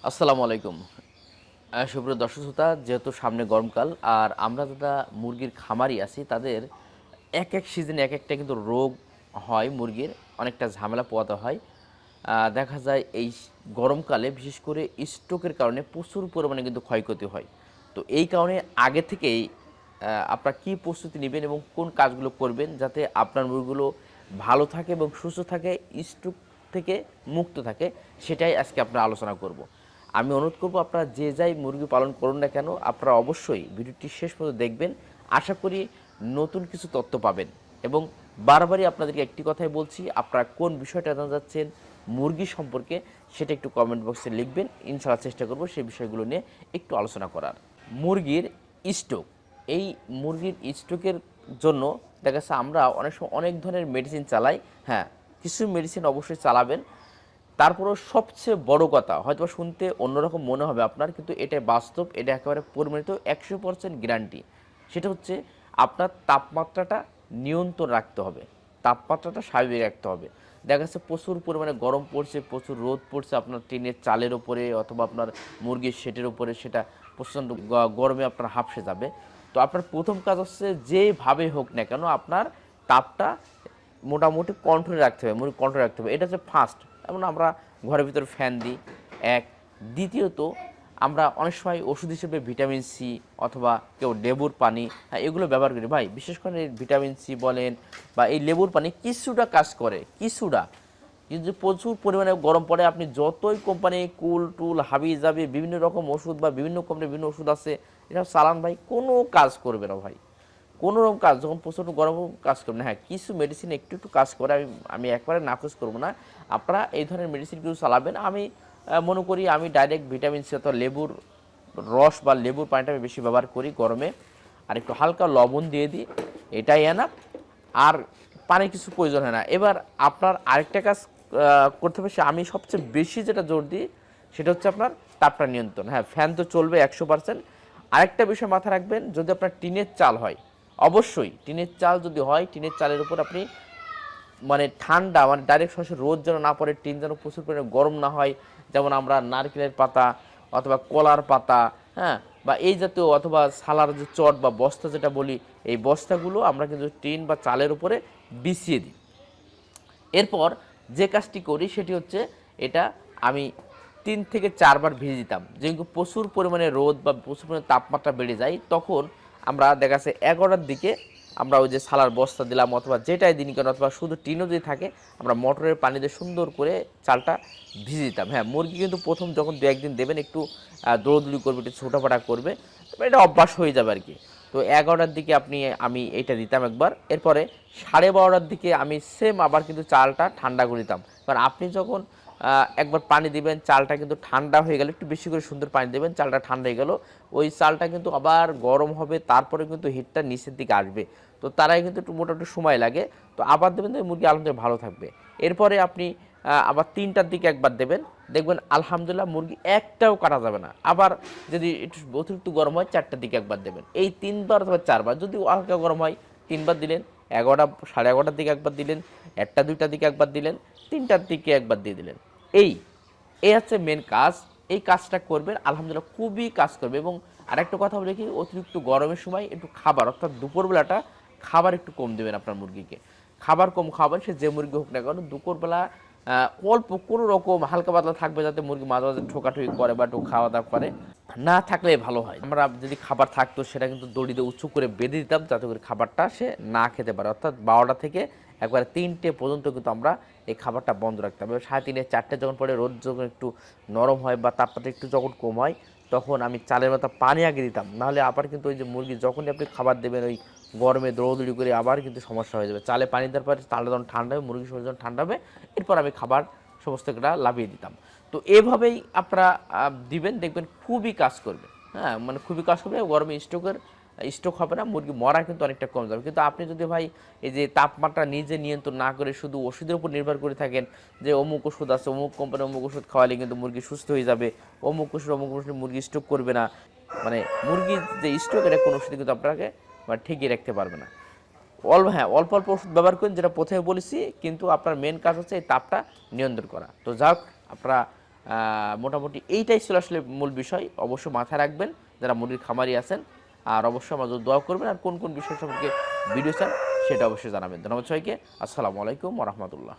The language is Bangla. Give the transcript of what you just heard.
আসসালামু আলাইকুম। সুপ্রিয় দর্শক শ্রোতা, যেহেতু সামনে গরমকাল আর আমরা যারা মুরগির খামারি আছি তাদের এক সিজনে একটা কিন্তু রোগ হয় মুরগির, অনেকটা ঝামেলা পোহাতে হয়। দেখা যায় এই গরমকালে বিশেষ করে স্ট্রোকের কারণে প্রচুর পরিমাণে কিন্তু ক্ষয়ক্ষতি হয়। তো এই কারণে আগে থেকেই আপনারা কী প্রস্তুতি নেবেন এবং কোন কাজগুলো করবেন যাতে আপনার মুরগিগুলো ভালো থাকে এবং সুস্থ থাকে, স্ট্রোক থেকে মুক্ত থাকে, সেটাই আজকে আপনারা আলোচনা করব। আমি অনুরোধ করব আপনারা যে যাই মুরগি পালন করুন না কেন আপনারা অবশ্যই ভিডিওটি শেষ পর্যন্ত দেখবেন। আশা করি নতুন কিছু তথ্য পাবেন এবং বারবারই আপনাদেরকে একটি কথাই বলছি, আপনারা কোন বিষয়টা জানতে চাচ্ছেন মুরগি সম্পর্কে সেটা একটু কমেন্ট বক্সে লিখবেন। ইনশাআল্লাহ চেষ্টা করব সেই বিষয়গুলো নিয়ে একটু আলোচনা করার। মুরগির স্ট্রোক, এই মুরগির স্ট্রোকের জন্য দেখা যাচ্ছে আমরা অনেক সময় অনেক ধরনের মেডিসিন চালাই। হ্যাঁ, কিছু মেডিসিন অবশ্যই চালাবেন। তারপরেও সবচেয়ে বড় কথা হয়তো শুনতে অন্যরকম মনে হবে আপনার, কিন্তু এটা বাস্তব, এটা একেবারে পরিমাণিত 100% গ্যারান্টি। সেটা হচ্ছে আপনার তাপমাত্রাটা নিয়ন্ত্রণ রাখতে হবে, তাপমাত্রাটা স্বাভাবিক রাখতে হবে। দেখা যাচ্ছে প্রচুর পরিমাণে গরম পড়ছে, প্রচুর রোদ পড়ছে আপনার টিনের চালের ওপরে অথবা আপনার মুরগির শেডের ওপরে, সেটা প্রচণ্ড গরমে আপনার হাঁপসে যাবে। তো আপনার প্রথম কাজ হচ্ছে যেভাবে হোক না কেন আপনার তাপটা মোটামুটি কন্ট্রোলে রাখতে হবে, মুরগি কন্ট্রোলে রাখতে হবে। এটা হচ্ছে ফার্স্ট। যেমন আমরা ঘরের ভিতরে ফ্যান দিই এক। দ্বিতীয়ত আমরা অনেক সময় ওষুধ হিসেবে ভিটামিন সি অথবা কেউ লেবুর পানি, হ্যাঁ, এগুলো ব্যবহার করি। ভাই বিশেষ করে ভিটামিন সি বলেন বা এই লেবুর পানি কিছুটা কাজ করে, কিছুটা। কিন্তু প্রচুর পরিমাণে গরম পড়ে, আপনি যতই কোম্পানি কুল টুল হাবি জাবি বিভিন্ন রকম ওষুধ বা বিভিন্ন কোম্পানির বিভিন্ন ওষুধ আছে, এটা চালান ভাই, কোনো কাজ করবে না ভাই, কোনো রকম কাজ। যখন প্রচণ্ড গরম কাজ করবে না, হ্যাঁ কিছু মেডিসিন একটু একটু কাজ করে, আমি একবারে নাকচ করবো না। আপনারা এই ধরনের মেডিসিন কিছু চালাবেন। আমি মনে করি আমি ডাইরেক্ট ভিটামিন সি অথবা লেবুর রস বা লেবুর পানিটা আমি বেশি ব্যবহার করি গরমে, আর একটু হালকা লবণ দিয়ে দিই, এটাই এনাফ। আর পানির কিছু প্রয়োজন হয় না। এবার আপনার আরেকটা কাজ করতে হবে, আমি সবচেয়ে বেশি যেটা জোর দিই সেটা হচ্ছে আপনার তাপটা নিয়ন্ত্রণ। হ্যাঁ, ফ্যান তো চলবে 100%। আরেকটা বিষয় মাথায় রাখবেন, যদি আপনার টিনের চাল হয়, অবশ্যই টিনের চাল যদি হয়, টিনের চালের উপর আপনি মানে ঠান্ডা, মানে ডাইরেক্ট সরাসরি রোদ যেন না পড়ে, টিন যেন প্রচুর পরিমাণে গরম না হয়। যেমন আমরা নারকেলের পাতা অথবা কলার পাতা, হ্যাঁ, বা এই জাতীয় অথবা সালার যে চট বা বস্তা যেটা বলি, এই বস্তাগুলো আমরা কিন্তু টিন বা চালের উপরে বিছিয়ে দিই। এরপর যে কাজটি করি সেটি হচ্ছে, এটা আমি 3 থেকে 4 বার ভিজে দিতাম। যেহেতু প্রচুর পরিমাণে রোদ বা প্রচুর পরিমাণে তাপমাত্রা বেড়ে যায়, তখন আমরা দেখা যাচ্ছে 11টার দিকে আমরা ওই যে সালার বস্তা দিলাম অথবা যেটাই দিন কেন, অথবা শুধু টিনও যদি থাকে আমরা মোটরের পানি দিয়ে সুন্দর করে চালটা ভিজে দিতাম। হ্যাঁ, মুরগি কিন্তু প্রথম যখন 2-1 দিন দেবেন একটু দৌড়দৌড়ি করবে, একটু ছোটাফাটা করবে, তবে এটা অভ্যাস হয়ে যাবে আর কি। তো 11টার দিকে আমি এইটা দিতাম একবার। এরপরে 12:30টার দিকে আমি সেম আবার কিন্তু চালটা ঠান্ডা করে দিতাম। কারণ আপনি যখন একবার পানি দিবেন, চালটা কিন্তু ঠান্ডা হয়ে গেলে একটু বেশি করে সুন্দর পানি দেবেন, চালটা ঠান্ডা হয়ে গেল, ওই চালটা কিন্তু আবার গরম হবে, তারপরে কিন্তু হিটটা নিচের দিকে আসবে। তো তারাই কিন্তু একটু মোটামুটি সময় লাগে। তো আবার দেবেন, তো মুরগি আলহামদুলিল্লাহ ভালো থাকবে। এরপরে আপনি আবার 3টার দিকে একবার দেবেন, দেখবেন আলহামদুলিল্লাহ মুরগি একটাও কাটা যাবে না। আবার যদি একটু অতিরিক্ত গরম হয় 4টার দিকে একবার দেবেন। এই 3বার অথবা 4বার, যদি হালকা গরম হয় 3বার দিলেন, 11টা 11:30টার দিকে একবার দিলেন, 1টা 2টার দিকে একবার দিলেন, 3টার দিকে একবার দিয়ে দিলেন। এই এই হচ্ছে মেন কাজ। এই কাজটা করবেন, আলহামদুলিল্লাহ খুবই কাজ করবে। এবং আরেকটা কথা বলে কি, অতিরিক্ত গরমের সময় একটু খাবার অর্থাৎ দুপুরবেলাটা খাবার একটু কম দেবেন আপনার মুরগিকে। খাবার কম খাওয়াবেন, সে যে মুরগি হোক না কেন, দুপুরবেলা অল্প কোনো রকম হালকা পাতলা থাকবে, যাতে মুরগি মাঝে মাঝে ঠোকাঠুকি করে বা একটু খাওয়া দাওয়া করে। না থাকলে ভালো হয়, আমরা যদি খাবার থাকতো সেটা কিন্তু দড়িতে উঁচু করে বেঁধে দিতাম, যাতে করে খাবারটা সে না খেতে পারে। অর্থাৎ 12টা থেকে একবারে 3টে পর্যন্ত কিন্তু আমরা এই খাবারটা বন্ধ রাখতাম। এবার 3:30 4টে যখন পরে রোদ যখন একটু নরম হয় বা তাপমাত্রা একটু যখন কম হয়, তখন আমি চালের মাথা পানি আগে দিতাম। নাহলে আবার কিন্তু ওই যে মুরগি যখনই আপনি খাবার দেবেন ওই গরমে দৌড়দৌড়ি করে আবার কিন্তু সমস্যা হয়ে যাবে। চালে পানি দেওয়ার পরে চালটা যখন ঠান্ডা হবে, মুরগির শরীর যখন ঠান্ডা হবে, এরপর আমি খাবার সমস্ত একটা লাভিয়ে দিতাম। তো এভাবেই আপনারা দিবেন, দেখবেন খুবই কাজ করবে। হ্যাঁ, মানে খুবই কাজ করবে, গরমে স্ট্রোক হবে না, মুরগি মরা কিন্তু অনেকটা কম যাবে। কিন্তু আপনি যদি ভাই এই যে তাপমাত্রা নিজে নিয়ন্ত্রণ না করে শুধু ওষুধের উপর নির্ভর করে থাকেন, যে অমুক ওষুধ আছে, অমুক কোম্পানি অমুক ওষুধ খাওয়ালে কিন্তু মুরগি সুস্থ হয়ে যাবে, অমুক ওষুধ মুরগি স্ট্রোক করবে না, মানে মুরগির যে স্ট্রোক, এটা কোনো ওষুধে কিন্তু আপনাকে মানে ঠিকই রাখতে পারবে না। হ্যাঁ, অল্প অল্প ওষুধ ব্যবহার করেন, যেটা প্রথমে বলেছি, কিন্তু আপনার মেন কাজ হচ্ছে এই তাপটা নিয়ন্ত্রণ করা। তো যাক, আপনারা মোটামুটি এইটাই ছিল আসলে মূল বিষয়। অবশ্য মাথায় রাখবেন যারা মুরগির খামারি আছেন, আর অবশ্যই আমাদের দোয়া করবেন, আর কোন কোন বিষয় সম্পর্কে ভিডিও চান সেটা অবশ্যই জানাবেন। ধন্যবাদ সবাইকে। আসসালামু আলাইকুম ওয়া রাহমাতুল্লাহ।